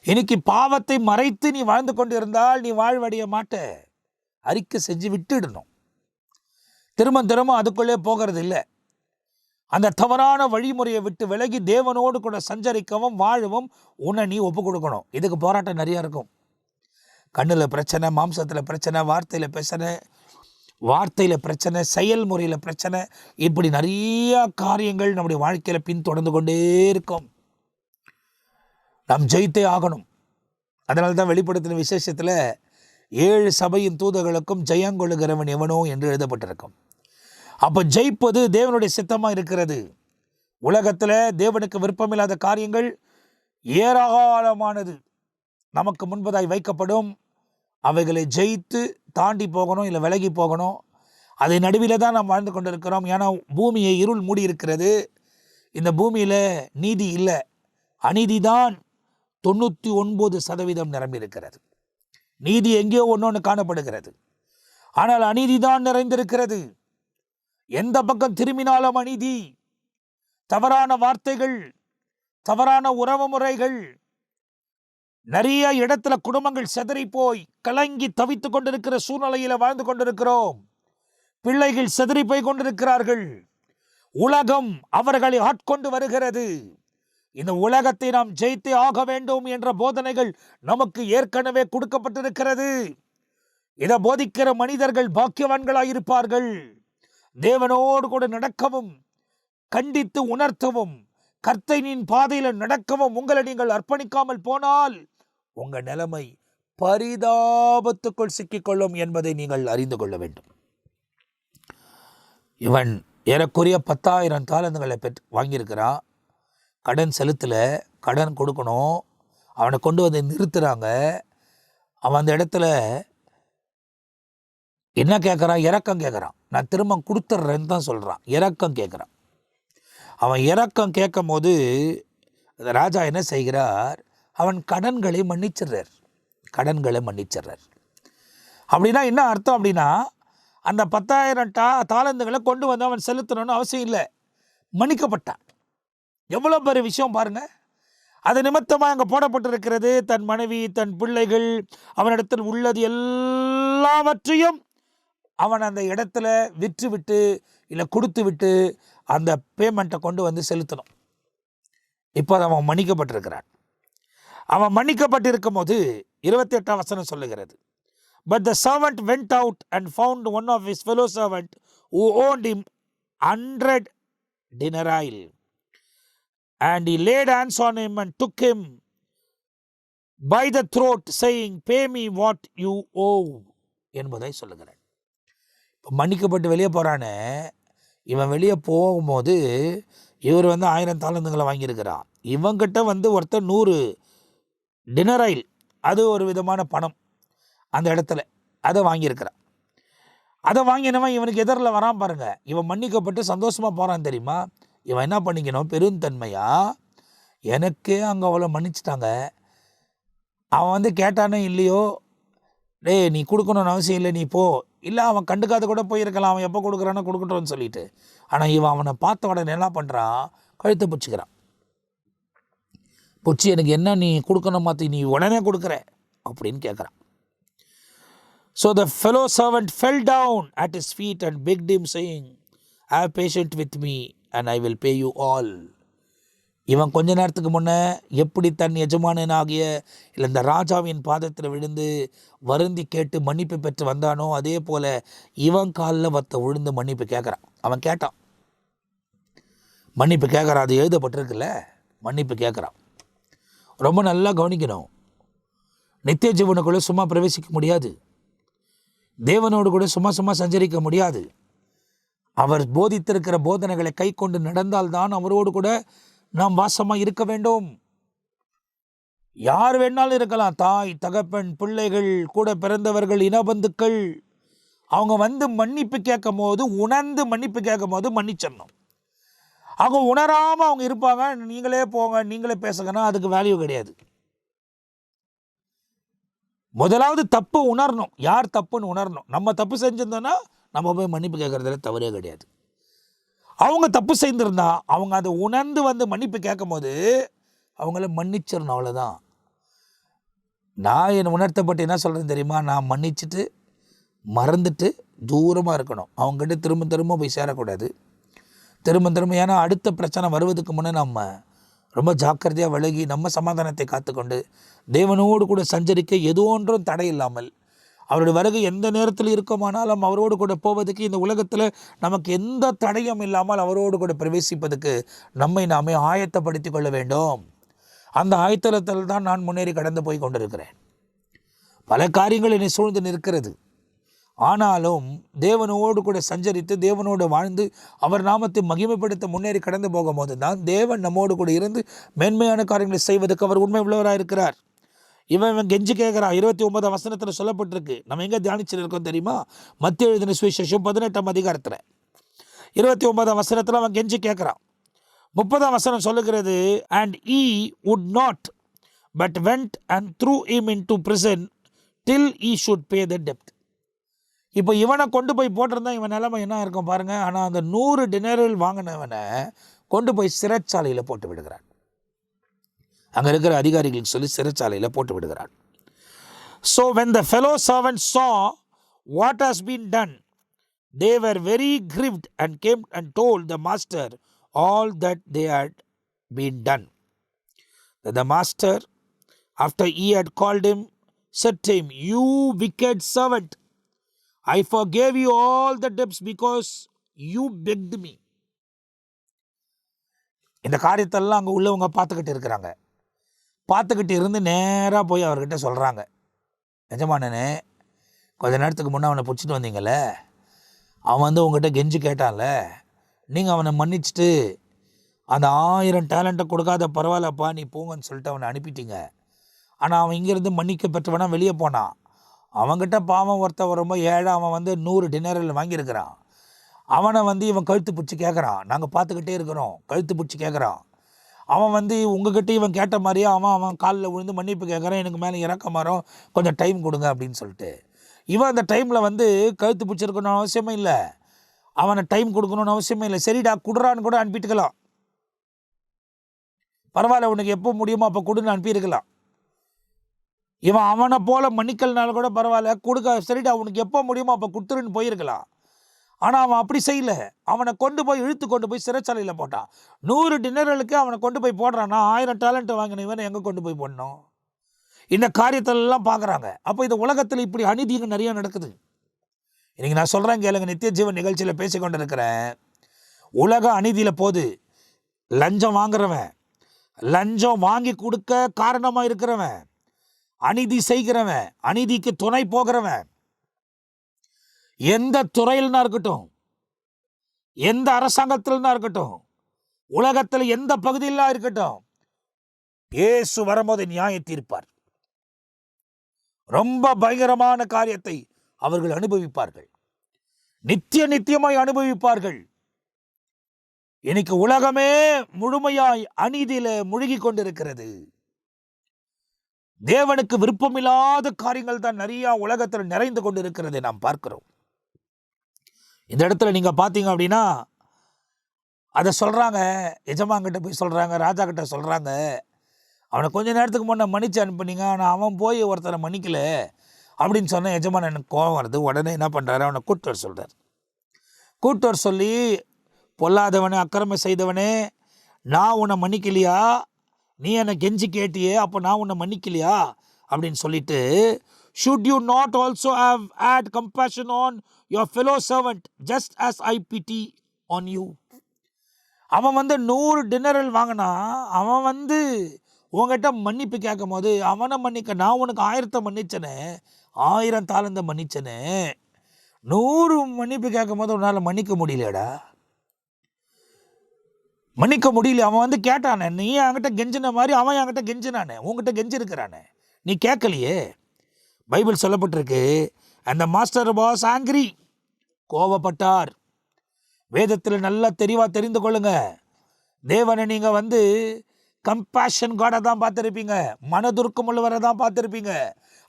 இன்னைக்கு பாவத்தை மறைத்து நீ வாழ்ந்து கொண்டிருந்தால் நீ வாழ்வடைய மாட்ட. அறிக்கை செஞ்சு விட்டுடணும். திரும்ப அதுக்குள்ளே போகிறது இல்லை. அந்த தவறான வழிமுறையை விட்டு விலகி தேவனோடு கூட சஞ்சரிக்கவும் வாழவும் உன்னை நீ ஒப்பு கொடுக்கணும். இதுக்கு போராட்டம் நிறையா இருக்கும். கண்ணில் பிரச்சனை, மாம்சத்தில் பிரச்சனை, வார்த்தையில் பிரச்சனை, செயல்முறையில் பிரச்சனை, இப்படி நிறைய காரியங்கள் நம்முடைய வாழ்க்கையில் பின்தொடர்ந்து கொண்டே இருக்கும். நாம் ஜெயித்தே ஆகணும். அதனால தான் வெளிப்படுத்தின விசேஷத்தில் 7 சபையின் தூதர்களுக்கும் ஜெயங்கொள்ளுகிறவன் எவனோ என்று எழுதப்பட்டிருக்கும். அப்போ ஜெயிப்பது தேவனுடைய சித்தமாக இருக்கிறது. உலகத்தில் தேவனுக்கு விருப்பமில்லாத காரியங்கள் ஏராளமானது நமக்கு முன்பதாய் வைக்கப்படும். அவைகளை ஜெயித்து தாண்டி போகணும், இல்லை விலகி போகணும். அதை நடுவில் தான் நாம் வாழ்ந்து கொண்டிருக்கிறோம். ஏன்னா பூமியை இருள் மூடி இருக்கிறது. இந்த பூமியில் நீதி இல்லை, அநீதி தான் 99% நிரம்பி இருக்கிறது. நீதி எங்கேயோ ஒன்று காணப்படுகிறது, ஆனால் அநீதி தான் நிறைந்திருக்கிறது. எந்த பக்கம் திரும்பினாலும் அநீதி, தவறான வார்த்தைகள், தவறான உறவு முறைகள். நிறைய இடத்துல குடும்பங்கள் செதறி போய் கலங்கி தவித்து கொண்டிருக்கிற சூழ்நிலையில வாழ்ந்து கொண்டிருக்கிறோம். பிள்ளைகள் செதறி போய் கொண்டிருக்கிறார்கள். உலகம் அவர்களை ஆட்கொண்டு வருகிறது. இந்த உலகத்தை நாம் ஜெயித்தே ஆக வேண்டும் என்ற போதனைகள் நமக்கு ஏற்கனவே கொடுக்கப்பட்டிருக்கிறது. இதை போதிக்கிற மனிதர்கள் பாக்கியவான்களாயிருப்பார்கள். தேவனோடு கூட நடக்கவும், கண்டித்து உணர்த்தவும், கர்த்தரின் பாதையில் நடக்கவும் உங்களை நீங்கள் அர்ப்பணிக்காமல் போனால் உங்கள் நிலைமை பரிதாபத்துக்குள் சிக்கிக்கொள்ளும் என்பதை நீங்கள் அறிந்து கொள்ள வேண்டும். இவன் ஏறக்குறைய 10,000 தாலந்துகளை வாங்கியிருக்கிறான். கடன் செலுத்தலை, கடன் கொடுக்கணும். அவனை கொண்டு வந்து நிறுத்துகிறாங்க. அவன் அந்த இடத்துல என்ன கேட்குறான்? இரக்கம் கேட்குறான். நான் திரும்ப கொடுத்துட்றேன்னு தான் சொல்கிறான். இரக்கம் கேட்குறான். அவன் இரக்கம் கேட்கும் போது ராஜா என்ன செய்கிறார்? அவன் கடன்களை மன்னிச்சிடுறார். அப்படின்னா என்ன அர்த்தம்? அப்படின்னா அந்த 10,000 தாலந்துகளை கொண்டு வந்து அவன் செலுத்தணும்னு அவசியம் இல்லை, மன்னிக்கப்பட்டான். எவ்வளோ பெரிய விஷயம் பாருங்கள். அது நிமித்தமாக அங்கே போடப்பட்டிருக்கிறது, தன் மனைவி, தன் பிள்ளைகள், அவனிடத்தில் உள்ளது எல்லாவற்றையும் அவன் அந்த இடத்துல விற்று விட்டு இல்லை கொடுத்து விட்டு அந்த பேமெண்ட்டை கொண்டு வந்து செலுத்தணும். இப்போ அவன் மன்னிக்கப்பட்டிருக்கிறான். அவன் மன்னிக்கப்பட்டிருக்கும் போது 28ஆம் வசனம் சொல்லுகிறது, But the servant went out and found one of his fellow servant who owed him 100 denarii. And he laid hands on him and took him by the throat, saying, Pay me what you owe. என்பதை சொல்லுகிறான். இப்போ மன்னிக்கப்பட்டு வெளியே போகிறானே, இவன் வெளியே போகும்போது இவர் 1000 தாலந்துகளை வாங்கியிருக்கிறான். இவங்கிட்ட ஒருத்தர் 100 டினரைல், அது ஒரு விதமான பணம் அந்த இடத்துல, அதை வாங்கியிருக்கிறான். அதை வாங்கினவன் இவனுக்கு எதிரில் வரான் பாருங்க. இவன் மன்னிக்கப்பட்டு சந்தோஷமாக போகிறான் தெரியுமா? இவன் என்ன பண்ணிக்கணும்? பெருந்தன்மையா, எனக்கே அங்கே அவ்வளோ மன்னிச்சிட்டாங்க, அவன் கேட்டானே இல்லையோ, டேய் நீ கொடுக்கணும்னு அவசியம் இல்லை, நீ போ. இல்லை அவன் கண்டுக்காத கூட போயிருக்கலாம், அவன் எப்போ கொடுக்குறானோ கொடுக்கட்டும்னு சொல்லிட்டு. ஆனால் இவன் அவனை பார்த்த உடனே என்ன பண்ணுறான்? கழுத்தை பிடிச்சிக்கிறான். பிடிச்சி எனக்கு என்ன நீ கொடுக்கணும், மாற்றி நீ உடனே கொடுக்குற அப்படின்னு கேட்குறான். So the fellow servant fell down at his feet and begged him, saying, Have patience with me and I will pay you all. இவன் கொஞ்ச நேரத்துக்கு முன்னே எப்படி தன் எஜமானனாகிய இல்லை இந்த ராஜாவின் பாதத்தில் விழுந்து வருந்தி கேட்டு மன்னிப்பு பெற்று வந்தானோ, அதே போல் இவன் காலில் விழுந்து மன்னிப்பு கேட்குறான். அவன் கேட்டான், மன்னிப்பு கேட்குறான். அது எழுதப்பட்டிருக்குல்ல, மன்னிப்பு கேட்குறான். ரொம்ப நல்லா கவனிக்கணும். நித்திய ஜீவனுக்குள்ளே சும்மா பிரவேசிக்க முடியாது. தேவனோடு கூட சும்மா சஞ்சரிக்க முடியாது. அவர் போதித்திருக்கிற போதனைகளை கை கொண்டு நடந்தால்தான் அவரோடு கூட நாம் வாசமாக இருக்க வேண்டும். யார் வேணாலும் இருக்கலாம், தாய், தகப்பன், பிள்ளைகள், கூட பிறந்தவர்கள், இனபந்துக்கள். அவங்க மன்னிப்பு கேட்கும் போது, உணர்ந்து மன்னிப்பு கேட்கும் போது மன்னிச்சிடணும். அவங்க உணராமல் அவங்க இருப்பாங்க, நீங்களே போங்க, நீங்களே பேசுங்கன்னா அதுக்கு வேல்யூ கிடையாது. முதலாவது தப்பு உணரணும். யார் தப்புன்னு உணரணும். நம்ம தப்பு செஞ்சிருந்தோன்னா நம்ம போய் மன்னிப்பு கேட்குறதுல தவறே கிடையாது. அவங்க தப்பு செய்திருந்தா அவங்க அதை உணர்ந்து மன்னிப்பு கேட்கும் போது அவங்கள மன்னிச்சிடணும், அவ்வளோதான். நான் என்னை உணர்த்தப்பட்டு என்ன சொல்கிறேன்னு தெரியுமா? நான் மன்னிச்சுட்டு மறந்துட்டு தூரமாக இருக்கணும். அவங்ககிட்ட திரும்ப போய் சேரக்கூடாது. திரும்ப ஏன்னா அடுத்த பிரச்சனை வருவதுக்கு முன்னே நம்ம ரொம்ப ஜாக்கிரதையாக விலகி நம்ம சமாதானத்தை காத்துக்கொண்டு தேவனோடு கூட சஞ்சரிக்க எது ஒன்றும் தடை இல்லாமல், அவருடைய வருகை எந்த நேரத்தில் இருக்குமானாலும் அவரோடு கூட போவதுக்கு இந்த உலகத்தில் நமக்கு எந்த தடையும் இல்லாமல் அவரோடு கூட பிரவேசிப்பதுக்கு நம்மை நாமே ஆயத்தப்படுத்தி கொள்ள வேண்டும். அந்த ஆயத்தத்தில் தான் நான் முன்னேறி கடந்து போய் கொண்டிருக்கிறேன். பல காரியங்கள் என்னை சூழ்ந்து நிற்கிறது. ஆனாலும் தேவனோடு கூட சஞ்சரித்து தேவனோடு வாழ்ந்து அவர் நாமத்தை மகிமைப்படுத்த முன்னேறி கடந்து போகும்போது தான் தேவன் நம்மோடு கூட இருந்து மேன்மையான காரியங்களை செய்வதற்கு அவர் உண்மை உள்ளவராக இருக்கிறார். இவன் கெஞ்சி கேட்குறான். 29ஆம் வசனத்தில் சொல்லப்பட்டிருக்கு. நம்ம எங்கே தியானிச்சு இருக்கோம் தெரியுமா? மத்திய எழுதின சுவிசேஷம் 18ஆம் அதிகாரத்தில் 29ஆம் வசனத்தில் அவன் கெஞ்சி கேட்குறான். 30ஆம் வசனம் சொல்லுகிறது, and he would not but went and threw him into prison till he should pay the debt. இப்போ இவனை கொண்டு போய் போட்டிருந்தா இவன் நிலைமை என்ன இருக்கும் பாருங்கள். ஆனால் அந்த 100 டினரில் வாங்கினவனை கொண்டு போய் சிறைச்சாலையில் போட்டு விடுகிறான். அங்கே இருக்கிற அதிகாரிகளுக்கு சொல்லி சிறைச்சாலையில் போட்டு விடுகிறான். So when the fellow servants saw what has been done, they were very grieved and came and told the master all that they had been done. The master, after he had called him, said to him, You wicked servant, I forgave you all the debts because you begged me. இந்த காரியத்தெல்லாம் அங்கே உள்ளவங்க பார்த்துக்கிட்டு இருக்கிறாங்க. பார்த்துக்கிட்டு இருந்து நேராக போய் அவர்கிட்ட சொல்கிறாங்க, எஜமானனே, கொஞ்ச நேரத்துக்கு முன்னே அவனை பிடிச்சிட்டு வந்தீங்களே, அவன் வந்து உங்கள்கிட்ட கெஞ்சி கேட்டான்ல, நீங்கள் அவனை மன்னிச்சுட்டு அந்த 1000 டேலண்ட்டை கொடுக்காத பரவாயில்லப்பா நீ போங்கன்னு சொல்லிட்டு அவனை அனுப்பிட்டீங்க. ஆனால் அவன் இங்கேருந்து மன்னிக்க பெற்றவனா வெளியே போனான். அவன்கிட்ட பாவம் ஒருத்தன் ரொம்ப ஏழை, அவன் வந்து 100 டின்னரில் வாங்கியிருக்கிறான். அவனை வந்து இவன் கழுத்து பிடிச்சி கேட்குறான். நாங்கள் பார்த்துக்கிட்டே இருக்கிறோம். கழுத்து பிடிச்சி கேட்குறான். அவன் வந்து உங்ககிட்ட இவன் கேட்ட மாதிரியே அவன் காலில் விழுந்து மன்னிப்பு கேட்குறான். எனக்கு மேலே இறக்கம் வரும், கொஞ்சம் டைம் கொடுங்க அப்படின்னு சொல்லிட்டு. இவன் அந்த டைமில் வந்து கழுத்து பிடிச்சிருக்கணும்னு அவசியமே இல்லை, அவனை டைம் கொடுக்கணும்னு அவசியமே இல்லை. சரிடா குடுறான்னு கூட அனுப்பிட்டுக்கலாம், பரவாயில்ல உனக்கு எப்போ முடியுமோ அப்போ கொடுன்னு அனுப்பியிருக்கலாம். இவன் அவனை போல மன்னிக்கல்னால கூட பரவாயில்ல, கொடுக்க சரிடா உனக்கு எப்போ முடியுமோ அப்போ கொடுத்துருன்னு போயிருக்கலாம். ஆனால் அவன் அப்படி செய்யலை. அவனை கொண்டு போய் இழுத்து கொண்டு போய் சிறைச்சாலையில் போட்டான். 100 டின்னர்களுக்கு அவனை கொண்டு போய் போடுறான்னா 1000 டேலண்ட்டை வாங்கினவன் எங்கே கொண்டு போய் போடணும்? இந்த காரியத்திலெல்லாம் பார்க்குறாங்க. அப்போ இந்த உலகத்தில் இப்படி அநீதிங்க நிறையா நடக்குது. இன்றைக்கி நான் சொல்கிறேன் கேளுங்க, நித்திய ஜீவன் நிகழ்ச்சியில் பேசி கொண்டு இருக்கிறேன். உலக அநீதியில் போது லஞ்சம் வாங்குறவன், லஞ்சம் வாங்கி கொடுக்க காரணமாக இருக்கிறவன், அநீதி செய்கிறவன், அநீதிக்கு துணை போகிறவன், எந்த துறையில்னா இருக்கட்டும், எந்த அரசாங்கத்தில்னா இருக்கட்டும், உலகத்தில் எந்த பகுதியிலாம் இருக்கட்டும், இயேசு வரும்போது நியாயம் தீர்ப்பார். ரொம்ப பயங்கரமான காரியத்தை அவர்கள் அனுபவிப்பார்கள், நித்தியமாய் அனுபவிப்பார்கள். இன்னைக்கு உலகமே முழுமையாய் அநீதியில முழுகி கொண்டிருக்கிறது. தேவனுக்கு விருப்பமில்லாத காரியங்கள் தான் நிறைய உலகத்தில் நிறைந்து கொண்டிருக்கிறதை நாம் பார்க்கிறோம். இந்த இடத்துல நீங்க பார்த்தீங்க அப்படின்னா அதை சொல்றாங்க, எஜமான்கிட்ட போய் சொல்றாங்க, ராஜா கிட்ட சொல்றாங்க, அவனை கொஞ்ச நேரத்துக்கு முன்னே மன்னிச்சு அனுப்புனீங்க, ஆனால் அவன் போய் ஒருத்தரை மன்னிக்கல அப்படின்னு சொன்ன எஜமான் எனக்கு கோபம் வருது. உடனே என்ன பண்ணுறாரு, அவனை கூட்டு வர சொல்கிறார். கூட்டு வர சொல்லி, பொல்லாதவனே, அக்கிரமம் செய்தவனே, நான் உன்னை மன்னிக்கலையா, நீ என்னை கெஞ்சி கேட்டியே, அப்போ நான் உன்னை மன்னிக்கலையா அப்படின்னு சொல்லிட்டு, should you not also have had compassion on your fellow servant just as I pity on you? அவன் வந்து 100 டின்னரில் வாங்கினா, அவன் வந்து உங்ககிட்ட மன்னிப்பு கேட்கும் போது அவனை மன்னிக்க நான் உனக்கு 1000 மன்னிச்சனே, 1000 தாளந்தை மன்னிச்சனே, 100 மன்னிப்பு கேட்கும் போது உன்னால் மன்னிக்க முடியலடா, மன்னிக்க முடியல. அவன் வந்து கேட்டானே, நீ என்கிட்ட கெஞ்சின மாதிரி அவன் என்கிட்ட கெஞ்சினானே, உங்ககிட்ட கெஞ்சிருக்கிறானே, நீ கேட்கலையே. பைபிள் சொல்லப்பட்டிருக்கு, அந்த மாஸ்டர் வாஸ் ஆங்கிரி, கோபப்பட்டார். வேதத்தில் நல்லா தெளிவாக தெரிந்து கொள்ளுங்க, தேவனை நீங்கள் வந்து கம்பேஷன் காடை தான் பார்த்துருப்பீங்க, மனதுருக்கம் உள்ளவரை தான் பார்த்துருப்பீங்க.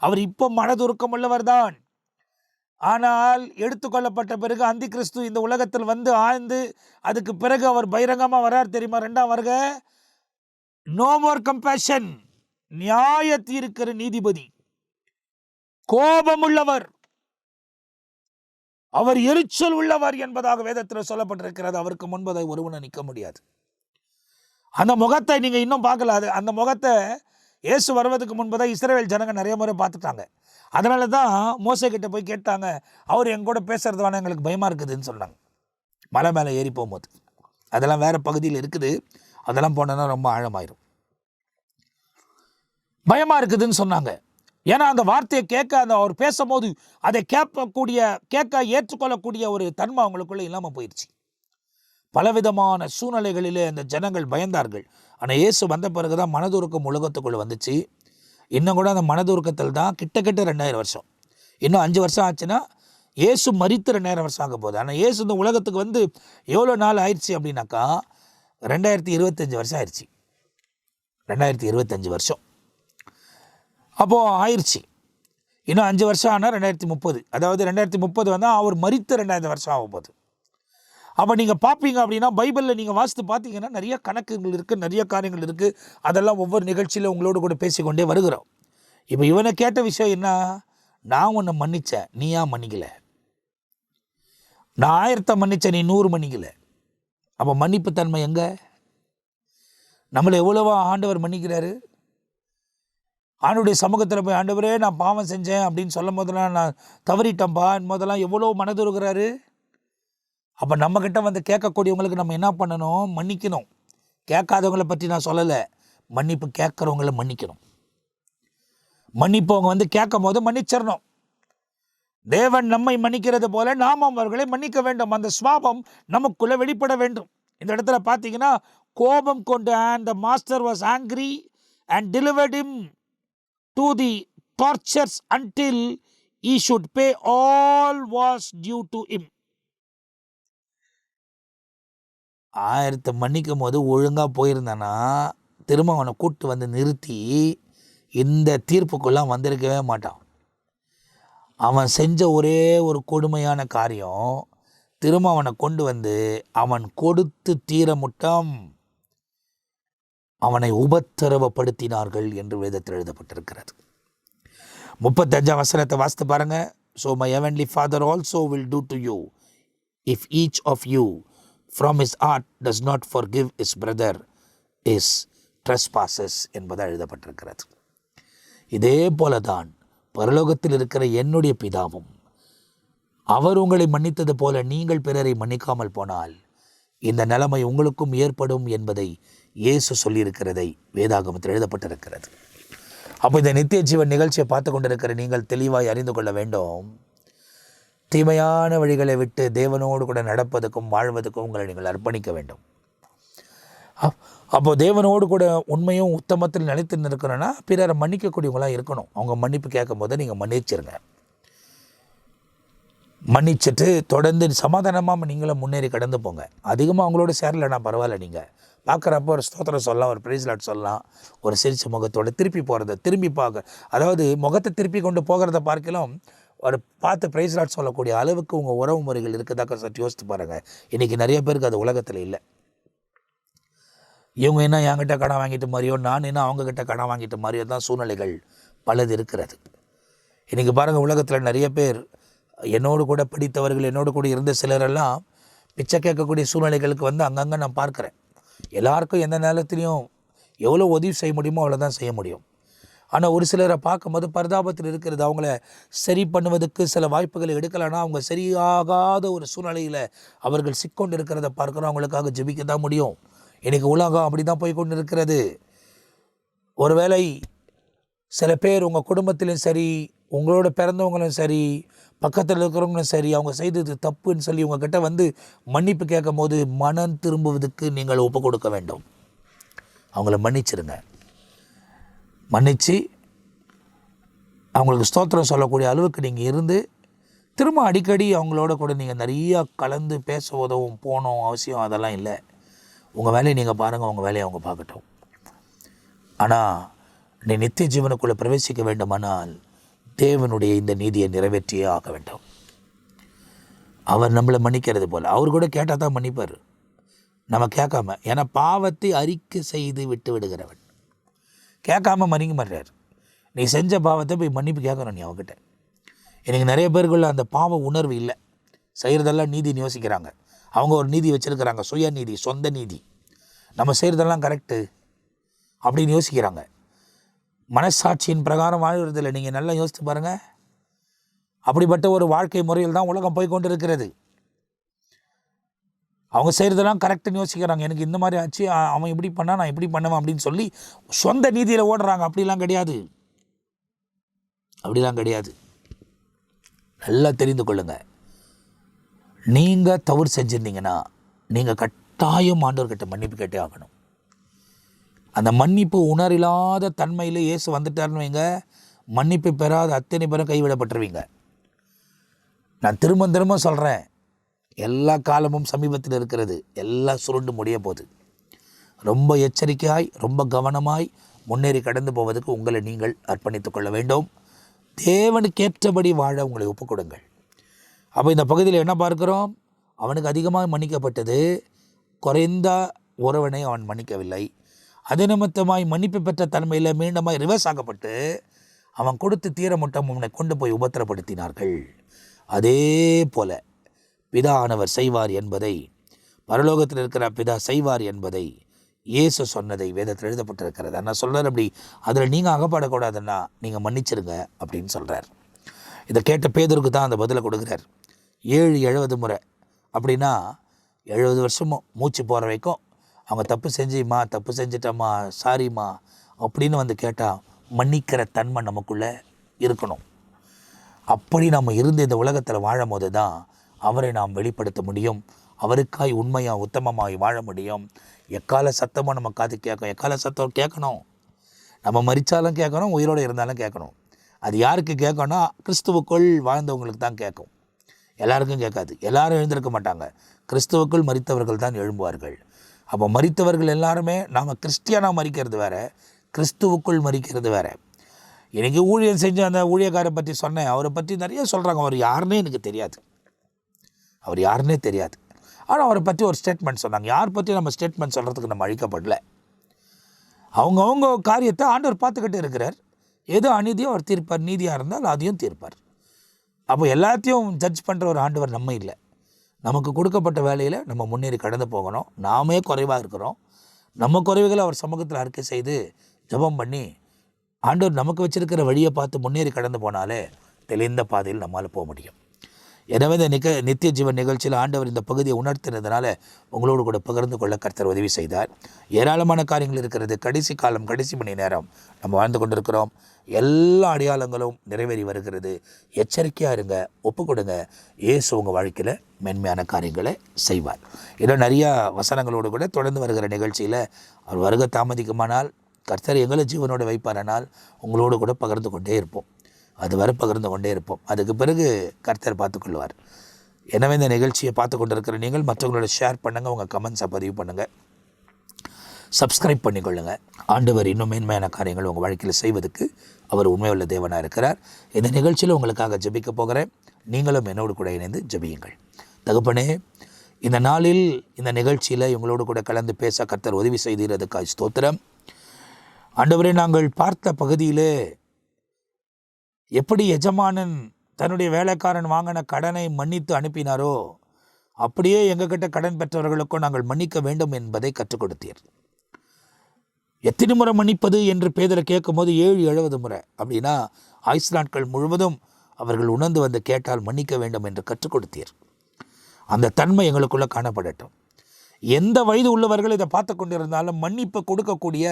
அவர் இப்போ மனதுருக்கம் உள்ளவர் தான். ஆனால் எடுத்துக்கொள்ளப்பட்ட பிறகு அந்தி கிறிஸ்து இந்த உலகத்தில் வந்து ஆழ்ந்து அதுக்கு பிறகு அவர் பகிரங்கமாக வர்றார் தெரியுமா? 2ஆம் வருக, நோ மோர் கம்பேஷன், நியாய தீர்க்கிற நீதிபதி, கோபம் உள்ளவர், அவர் எரிச்சல் உள்ளவர் என்பதாக வேதத்தில் சொல்லப்பட்டிருக்கிறது. அவருக்கு முன்பதை ஒருவனை நிற்க முடியாது. அந்த முகத்தை நீங்க இன்னும் பார்க்கல. அந்த முகத்தை இயேசு வருவதற்கு முன்பதாக இஸ்ரவேல் ஜனங்க நிறைய முறை பார்த்துட்டாங்க. அதனால தான் மோசே கிட்ட போய் கேட்டாங்க, அவர் எங்க கூட பேசுறது வேணா, எங்களுக்கு பயமா இருக்குதுன்னு சொன்னாங்க. மலை மேலே ஏறி போகும்போது, அதெல்லாம் வேற பகுதியில் இருக்குது, அதெல்லாம் போனோன்னா ரொம்ப ஆழமாயிரும், பயமா இருக்குதுன்னு சொன்னாங்க. ஏன்னா அந்த வார்த்தையை கேட்க, அந்த அவர் பேசும்போது அதை கேட்க ஏற்றுக்கொள்ளக்கூடிய ஒரு தன்மை அவங்களுக்குள்ள இல்லாமல் போயிடுச்சு. பலவிதமான சூழ்நிலைகளிலே அந்த ஜனங்கள் பயந்தார்கள். ஆனால் இயேசு வந்த பிறகுதான் மனதுருக்கம் உலகத்துக்குள்ள வந்துச்சு. இன்னும் கூட அந்த மனதுருக்கத்தில் தான் கிட்டத்தட்ட 2000 வருஷம், இன்னும் 5 வருஷம் ஆச்சுன்னா இயேசு மரித்து 2000 வருஷம் ஆக போகுது. ஆனால் இயேசு இந்த உலகத்துக்கு வந்து எவ்வளோ நாள் ஆயிடுச்சு அப்படின்னாக்கா 2025 வருஷம் ஆயிடுச்சு. 2025 வருஷம் அப்போது ஆயிடுச்சு. இன்னும் 5 வருஷம் ஆனால் 2030, அதாவது 2030 வந்தால் அவர் மரித்து 2000 வருஷம் ஆக போகுது. அப்போ நீங்கள் பார்ப்பீங்க அப்படின்னா பைபிளில் நீங்கள் வாசித்து பார்த்தீங்கன்னா நிறைய கணக்குகள் இருக்குது, நிறைய காரியங்கள் இருக்குது. அதெல்லாம் ஒவ்வொரு நிகழ்ச்சியில் உங்களோடு கூட பேசிக்கொண்டே வருகிறோம். இப்போ இவனை கேட்ட விஷயம் என்ன, நான் உன்னை மன்னித்தேன், நீ ஏன் மன்னிக்கலை? நான் 1000 மன்னித்தேன், நீ 100 மன்னிக்கலை. அப்போ மன்னிப்பு தன்மை எங்கே? நம்மளை எவ்வளவா ஆண்டவர் மன்னிக்கிறாரு. ஆண்டுடைய சமூகத்தில் போய், ஆண்டவரே நான் பாவம் செஞ்சேன் அப்படின்னு சொல்லும் போதெல்லாம், நான் தவறிட்டேன்பா என்பதெல்லாம் எவ்வளோ மனதுருகிறாரு. அப்போ நம்மக்கிட்ட வந்து கேட்கக்கூடியவங்களுக்கு நம்ம என்ன பண்ணணும்? மன்னிக்கணும். கேட்காதவங்களை பற்றி நான் சொல்லலை, மன்னிப்பு கேட்குறவங்கள மன்னிக்கணும். மன்னிப்பு அவங்க வந்து கேட்கும் போது மன்னிச்சிடணும். தேவன் நம்மை மன்னிக்கிறது போல நாம் அவர்களை மன்னிக்க வேண்டும். அந்த சுவாபம் நமக்குள்ள வெளிப்பட வேண்டும். இந்த இடத்துல பார்த்தீங்கன்னா கோபம் கொண்டு and the master was angry and delivered him to the tortures until he should pay all was due to him. ஆயிரத்தை மன்னிக்கும் போது ஒழுங்காக போயிருந்தானா திரும்ப அவனை கூட்டு வந்து நிறுத்தி இந்த தீர்ப்புக்குள்ளாம் வந்திருக்கவே மாட்டான். அவன் செஞ்ச ஒரே ஒரு கொடுமையான காரியம், திரும்ப அவனை கொண்டு வந்து அவன் கொடுத்து தீர முட்டம் அவனை உபத்திரவப்படுத்தினார்கள் என்று வேதத்தில் எழுதப்பட்டிருக்கிறது. 35 வசனத்தை வாசித்து பாருங்க. So my heavenly Father also will do to you if each of you from his heart does not forgive his brother his trespasses என்பதாக எழுதப்பட்டிருக்கிறது. இதே போலதான் பரலோகத்தில் இருக்கிற என்னுடைய பிதாவும் அவர் உங்களை மன்னித்தது போல நீங்கள் பிறரை மன்னிக்காமல் போனால் இந்த நிலைமை உங்களுக்கும் ஏற்படும் என்பதை இயேசு சொல்லியிருக்கிறதை வேதாகமத்தில் எழுதப்பட்டிருக்கிறது. அப்போ இந்த நித்திய ஜீவன் நிகழ்ச்சியை பார்த்து கொண்டிருக்கிற நீங்கள் தெளிவாய் அறிந்து கொள்ள வேண்டும். தீமையான வழிகளை விட்டு தேவனோடு கூட நடப்பதுக்கும் வாழ்வதற்கும் உங்களை நீங்கள் அர்ப்பணிக்க வேண்டும். அப்போது தேவனோடு கூட உண்மையும் உத்தமத்தில் நிலைத்து நிற்கணும்னா பிறரை மன்னிக்கக்கூடியவங்களாம் இருக்கணும். அவங்க மன்னிப்பு கேட்கும் போது நீங்கள் மன்னிச்சிருங்க. மன்னிச்சுட்டு தொடர்ந்து சமாதானமாக நீங்களும் முன்னேறி கடந்து போங்க. அதிகமாக அவங்களோட சேரலைன்னா பரவாயில்ல, நீங்கள் பார்க்குறப்போ ஒரு ஸ்தோத்திரம் சொல்லலாம், ஒரு ப்ரைஸ் லாட் சொல்லலாம், ஒரு சிரிச்ச முகத்தோடு திருப்பி போகிறத திரும்பி பார்க்க, அதாவது முகத்தை திருப்பி கொண்டு போகிறத பார்க்கலாம் ஒரு பார்த்து ப்ரைஸ் லாட் சொல்லக்கூடிய அளவுக்கு உங்கள் உறவு முறைகள் இருக்குதாக்க சற்று யோசித்து பாருங்கள். இன்றைக்கி நிறைய பேருக்கு அது உலகத்தில் இல்லை. இவங்க என்ன என்கிட்ட கடன் வாங்கிட்டு மாதிரியோ, நான் என்ன அவங்கக்கிட்ட கடன் வாங்கிட்டு மாதிரியோ தான் சூழ்நிலைகள் பலது இருக்கிறது. இன்றைக்கி பாருங்கள், உலகத்தில் நிறைய பேர் என்னோடு கூட படித்தவர்கள், என்னோடு கூட இருந்த சிலரெல்லாம் பிச்சை கேட்கக்கூடிய சூழ்நிலைகளுக்கு வந்து அங்கங்கே நான் பார்க்குறேன். எல்லாருக்கும் எந்த நேரத்துலையும் எவ்வளோ உதவி செய்ய முடியுமோ அவ்வளோ தான் செய்ய முடியும். ஆனால் ஒரு சிலரை பார்க்கும்போது பரிதாபத்தில் இருக்கிறது. அவங்கள சரி பண்ணுவதற்கு சில வாய்ப்புகளை எடுக்கலைன்னா அவங்க சரியாகாத ஒரு சூழ்நிலையில் அவர்கள் சிக்கொண்டு இருக்கிறத பார்க்குறோம். அவங்களுக்காக ஜெபிக்க தான் முடியும். இன்றைக்கி உலகம் அப்படி தான் போய் கொண்டு இருக்கிறது. ஒருவேளை சில பேர் உங்கள் குடும்பத்திலும் சரி, உங்களோட பிறந்தவங்களும் சரி, பக்கத்தில் இருக்கிறவங்களும் சரி, அவங்க செய்தது தப்புன்னு சொல்லி உங்ககிட்ட வந்து மன்னிப்பு கேட்கும் போது மனம் திரும்புவதற்கு நீங்கள் ஒப்பு கொடுக்க வேண்டும். அவங்கள மன்னிச்சிருங்க. மன்னித்து அவங்களுக்கு ஸ்தோத்திரம் சொல்லக்கூடிய அளவுக்கு நீங்கள் இருந்து திரும்ப அடிக்கடி அவங்களோட கூட நீங்கள் நிறையா கலந்து பேச உதவும் போகணும் அவசியம் அதெல்லாம் இல்லை. உங்கள் வேலையை நீங்கள் பாருங்கள், உங்கள் வேலையை அவங்க பார்க்கட்டும். ஆனால் நீ நித்திய ஜீவனுக்குள்ளே பிரவேசிக்க வேண்டுமானால் தேவனுடைய இந்த நீதியை நிறைவேற்றியே ஆக வேண்டும். அவர் நம்மளை மன்னிக்கிறது போல் அவர் கூட கேட்டால் தான் மன்னிப்பார், நம்ம கேட்காம. ஏன்னா பாவத்தை அறிக்கை செய்து விட்டு விடுகிறவன் கேட்காம மன்னிக்க மாட்டார். நீ செஞ்ச பாவத்தை போய் மன்னிப்பு கேட்கணும் நீ அவங்ககிட்ட. எனக்கு நிறைய பேருக்குள்ள அந்த பாவ உணர்வு இல்லை. செய்கிறதெல்லாம் நீதின்னு யோசிக்கிறாங்க. அவங்க ஒரு நீதி வச்சுருக்கிறாங்க, சுய நீதி, சொந்த நீதி. நம்ம செய்கிறதெல்லாம் கரெக்டு அப்படின்னு யோசிக்கிறாங்க. மனசாட்சியின் பிரகாரம் வாழ்கிறதில்லை. நீங்கள் நல்லா யோசித்து பாருங்கள். அப்படிப்பட்ட ஒரு வாழ்க்கை முறையில் தான் உலகம் போய் கொண்டு இருக்கிறது. அவங்க செய்கிறதெல்லாம் கரெக்டுன்னு யோசிக்கிறாங்க. எனக்கு இந்த மாதிரி ஆச்சு, அவன் இப்படி பண்ணால் நான் இப்படி பண்ணுவேன் அப்படின்னு சொல்லி சொந்த நீதியில் ஓடுறாங்க. அப்படிலாம் கிடையாது, அப்படிலாம் கிடையாது. நல்லா தெரிந்து கொள்ளுங்கள். நீங்கள் தவறு செஞ்சுருந்தீங்கன்னா நீங்கள் கட்டாயம் ஆண்டவர்கிட்ட மன்னிப்பு கேட்டே ஆகணும். அந்த மன்னிப்பு உணரில்லாத தன்மையில் இயேசு வந்துட்டார்னு வைங்க, மன்னிப்பு பெறாத அத்தனை பேரும் கைவிடப்பட்டுருவீங்க. நான் திரும்ப திரும்ப சொல்கிறேன், எல்லா காலமும் சமீபத்தில் இருக்கிறது. எல்லாம் சுருண்டு முடிய போகுது. ரொம்ப எச்சரிக்கையாய், ரொம்ப கவனமாய் முன்னேறி கடந்து போவதற்கு உங்களை நீங்கள் அர்ப்பணித்து கொள்ள வேண்டும். தேவனுக்கேற்றபடி வாழ உங்களை ஒப்புக்கொடுங்கள். அப்போ இந்த பகுதியில் என்ன பார்க்கிறோம்? அவனுக்கு அதிகமாக மன்னிக்கப்பட்டது, குறைந்த உறவனை அவன் மன்னிக்கவில்லை. அது நிமித்தமாய் மன்னிப்பு பெற்ற தன்மையில் மீண்டுமாய் ரிவர்ஸ் ஆக்கப்பட்டு அவன் கொடுத்து தீர முட்டம் அவனை கொண்டு போய் உபத்திரப்படுத்தினார்கள். அதே போல பிதா ஆனவர் செய்வார் என்பதை, பரலோகத்தில் இருக்கிற பிதா செய்வார் என்பதை இயேசு சொன்னதை வேதத்தில் எழுதப்பட்டிருக்கிறது. நான் சொல்கிறார், அப்படி அதில் நீங்கள் அகப்படக்கூடாதுன்னா நீங்கள் மன்னிச்சிருங்க அப்படின்னு சொல்கிறார். இதை கேட்ட பேதருக்கு தான் அந்த பதிலை கொடுக்குறார். 70 முறை அப்படின்னா 70 வருஷமும் மூச்சு போகிற வரைக்கும் அவங்க தப்பு செஞ்சுமா, தப்பு செஞ்சிட்டம்மா, சாரிம்மா அப்படின்னு வந்து கேட்டால் மன்னிக்கிற தன்மை நமக்குள்ளே இருக்கணும். அப்படி நம்ம இருந்து இந்த உலகத்தில் வாழும் போது தான் அவரை நாம் வெளிப்படுத்த முடியும். அவருக்காய் உண்மையாக உத்தமமாய் வாழ முடியும். எக்கால சத்தமாக நம்ம காது கேட்கும். எக்கால சத்தம் கேட்கணும். நம்ம மரித்தாலும் கேட்கணும், உயிரோடு இருந்தாலும் கேட்கணும். அது யாருக்கு கேட்கணும்னா கிறிஸ்துவுக்குள் வாழ்ந்தவங்களுக்கு தான் கேட்கும். எல்லாருக்கும் கேட்காது. எல்லாரும் எழுந்திருக்க மாட்டாங்க. கிறிஸ்துவுக்குள் மரித்தவர்கள் தான் எழும்புவார்கள். அப்போ மரித்தவர்கள் எல்லாருமே நாம் கிறிஸ்டியனாக மரிக்கிறது வேறு, கிறிஸ்துவுக்குள் மரிக்கிறது வேறு. எனக்கு ஊழியம் செஞ்ச அந்த ஊழியக்காரை பற்றி சொன்னேன். அவரை பற்றி நிறைய சொல்கிறாங்க. அவர் யாருன்னே எனக்கு தெரியாது. அவர் யாருன்னே தெரியாது. ஆனால் அவரை பற்றி ஒரு ஸ்டேட்மெண்ட் சொன்னாங்க. யார் பற்றி நம்ம ஸ்டேட்மெண்ட் சொல்கிறதுக்கு நம்ம அழிக்கப்படலை. அவங்கவுங்க காரியத்தை ஆண்டவர் பார்த்துக்கிட்டு இருக்கிறார். எது அநீதியோ அவர் தீர்ப்பார், நீதியாக இருந்தால் அதையும் தீர்ப்பார். அப்போ எல்லாத்தையும் ஜட்ஜ் பண்ணுற ஒரு ஆண்டவர் நம்ம இல்லை. நமக்கு கொடுக்கப்பட்ட வேலையில் நம்ம முன்னேறி கடந்து போகணும். நாமே குறைவாக இருக்கிறோம். நம்ம குறைவுகளை அவர் சமூகத்தில் அறிக்கை செய்து ஜெபம் பண்ணி ஆண்டவர் நமக்கு வச்சிருக்கிற வழியை பார்த்து முன்னேறி கடந்து போனாலே தெளிந்த பாதையில் நம்மால் போக முடியும். எனவே இந்த நித்திய ஜீவன் நிகழ்ச்சியில் ஆண்டவர் இந்த பகுதியை உணர்த்தினதுனால உங்களோடு கூட பகிர்ந்து கொள்ள கர்த்தர் உதவி செய்தார். ஏராளமான காரியங்கள் இருக்கிறது. கடைசி காலம், கடைசி மணி நேரம் நம்ம வாழ்ந்து கொண்டிருக்கிறோம். எல்லா அடையாளங்களும் நிறைவேறி வருகிறது. எச்சரிக்கையாக இருங்க, ஒப்பு கொடுங்க. இயேசு உங்கள் வாழ்க்கையில் மென்மையான காரியங்களை செய்வார். இன்னும் நிறையா வசனங்களோடு கூட தொடர்ந்து வருகிற நிகழ்ச்சியில் அவர் வருகை தாமதிக்குமானால் கர்த்தர் எங்களை ஜீவனோடு வைப்பாரானால் உங்களோடு கூட பகிர்ந்து கொண்டே இருப்போம். அது வரை பகிர்ந்து கொண்டே இருப்போம். அதுக்கு பிறகு கர்த்தர் பார்த்துக்கொள்வார். எனவே இந்த நிகழ்ச்சியை பார்த்து கொண்டு இருக்கிற நீங்கள் மற்றவங்களோட ஷேர் பண்ணுங்கள், உங்கள் கமெண்ட்ஸை பதிவு பண்ணுங்கள், சப்ஸ்கிரைப் பண்ணிக்கொள்ளுங்கள். ஆண்டவர் இன்னும் மேன்மையான காரியங்கள் உங்கள் வாழ்க்கையில் செய்வதற்கு அவர் உண்மையுள்ள தேவனாக இருக்கிறார். இந்த நிகழ்ச்சியில் உங்களுக்காக ஜெபிக்க போகிறேன். நீங்களும் என்னோடு கூட இணைந்து ஜெபியுங்கள். தகப்பனே, இந்த நாளில் இந்த நிகழ்ச்சியில் இவங்களோடு கூட கலந்து பேச கர்த்தர் உதவி செய்ததுக்காய் ஸ்தோத்திரம். ஆண்டவரே, நாங்கள் பார்த்த பகுதியிலே எப்படி எஜமானன் தன்னுடைய வேலைக்காரன் வாங்கின கடனை மன்னித்து அனுப்பினாரோ அப்படியே எங்ககிட்ட கடன் பெற்றவர்களுக்கும் நாங்கள் மன்னிக்க வேண்டும் என்பதை கற்றுக் கொடுத்தீர். எத்தனை முறை மன்னிப்பது என்று பேதரை கேட்கும் போது 70 முறை. அப்படின்னா ஆயுசு நாட்கள் முழுவதும் அவர்கள் உணர்ந்து வந்து கேட்டால் மன்னிக்க வேண்டும் என்று கற்றுக் கொடுத்தீர். அந்த தன்மை எங்களுக்குள்ளே காணப்படட்டும். எந்த வயது உள்ளவர்கள் இதை பார்த்து கொண்டிருந்தாலும் மன்னிப்பு கொடுக்கக்கூடிய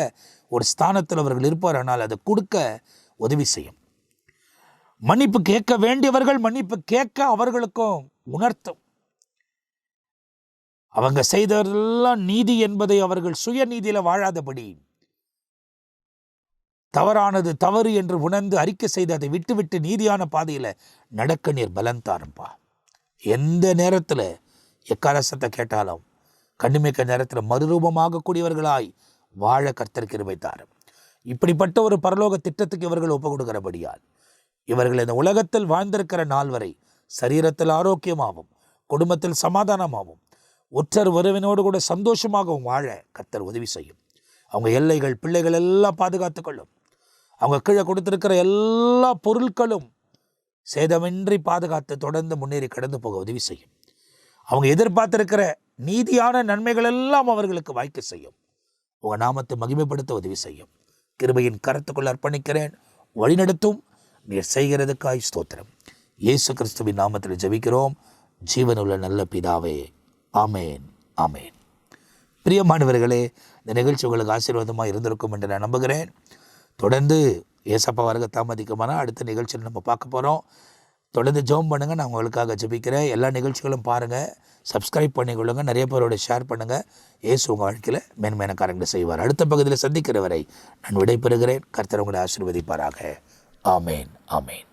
ஒரு ஸ்தானத்தில் அவர்கள் இருப்பாரானால் அதை கொடுக்க உதவி செய்யும். மன்னிப்பு கேட்க வேண்டியவர்கள் மன்னிப்பு கேட்க அவர்களுக்கும் உணர்த்தும். அவங்க செய்ததெல்லாம் நீதி என்பதை அவர்கள் சுய நீதியில் வாழாதபடி தவறானது தவறு என்று உணர்ந்து அறிக்கை செய்து அதை விட்டு நீதியான பாதையில் நடக்க நீர் பலன் தாரும்பா. எந்த நேரத்தில் எக்காரசத்தை கேட்டாலும் கண்ணிமைக்க நேரத்தில் மறுரூபமாக கூடியவர்களாய் வாழ கர்த்தர் கிருபை தாரும். இப்படிப்பட்ட ஒரு பரலோக திட்டத்துக்கு இவர்கள் ஒப்பு கொடுக்கிறபடியால் இவர்கள் இந்த உலகத்தில் வாழ்ந்திருக்கிற நாள் வரை சரீரத்தில் ஆரோக்கியமாகவும் குடும்பத்தில் சமாதானமாகவும் ஒற்றர் உறவினோடு கூட சந்தோஷமாகவும் வாழ கர்த்தர் உதவி செய்யும். அவங்க எல்லைகள் பிள்ளைகள் எல்லாம் பாதுகாத்து கொள்ளும். அவங்க கீழே கொடுத்திருக்கிற எல்லா பொருட்களும் சேதமின்றி பாதுகாத்து தொடர்ந்து முன்னேறி கடந்து போக உதவி செய்யும். அவங்க எதிர்பார்த்திருக்கிற நீதியான நன்மைகள் எல்லாம் அவர்களுக்கு வாய்க்க செய்யும். உங்கள் நாமத்தை மகிமைப்படுத்த உதவி செய்யும். கிருபையின் கரத்துக்குள் அர்ப்பணிக்கிறேன். வழிநடத்தும். நீர் செய்கிறதுக்காய் ஸ்தோத்திரம். இயேசு கிறிஸ்துவின் நாமத்தில் ஜெபிக்கிறோம் ஜீவனுள்ள நல்ல பிதாவே. ஆமேன், ஆமேன். பிரியமானவர்களே, இந்த நிகழ்ச்சி உங்களுக்கு ஆசீர்வாதமாக இருந்திருக்கும் என்று நான் நம்புகிறேன். தொடர்ந்து ஏசப்பா வருகை தாமதிக்குமானால் அடுத்த நிகழ்ச்சியில் நம்ம பார்க்க போகிறோம். தொடர்ந்து ஜெபம் பண்ணுங்கள். நான் உங்களுக்காக ஜெபிக்கிறேன். எல்லா நிகழ்ச்சிகளும் பாருங்கள், சப்ஸ்கிரைப் பண்ணிக்கொள்ளுங்கள், நிறைய பேரோட ஷேர் பண்ணுங்கள். இயேசு உங்கள் வாழ்க்கையில் மேன்மையான காரியங்களை செய்வார். அடுத்த பகுதியில் சந்திக்கிற வரை நான் விடைபெறுகிறேன். கர்த்தர் உங்களை ஆசீர்வதிப்பாராக. ஆமேன், ஆமேன்.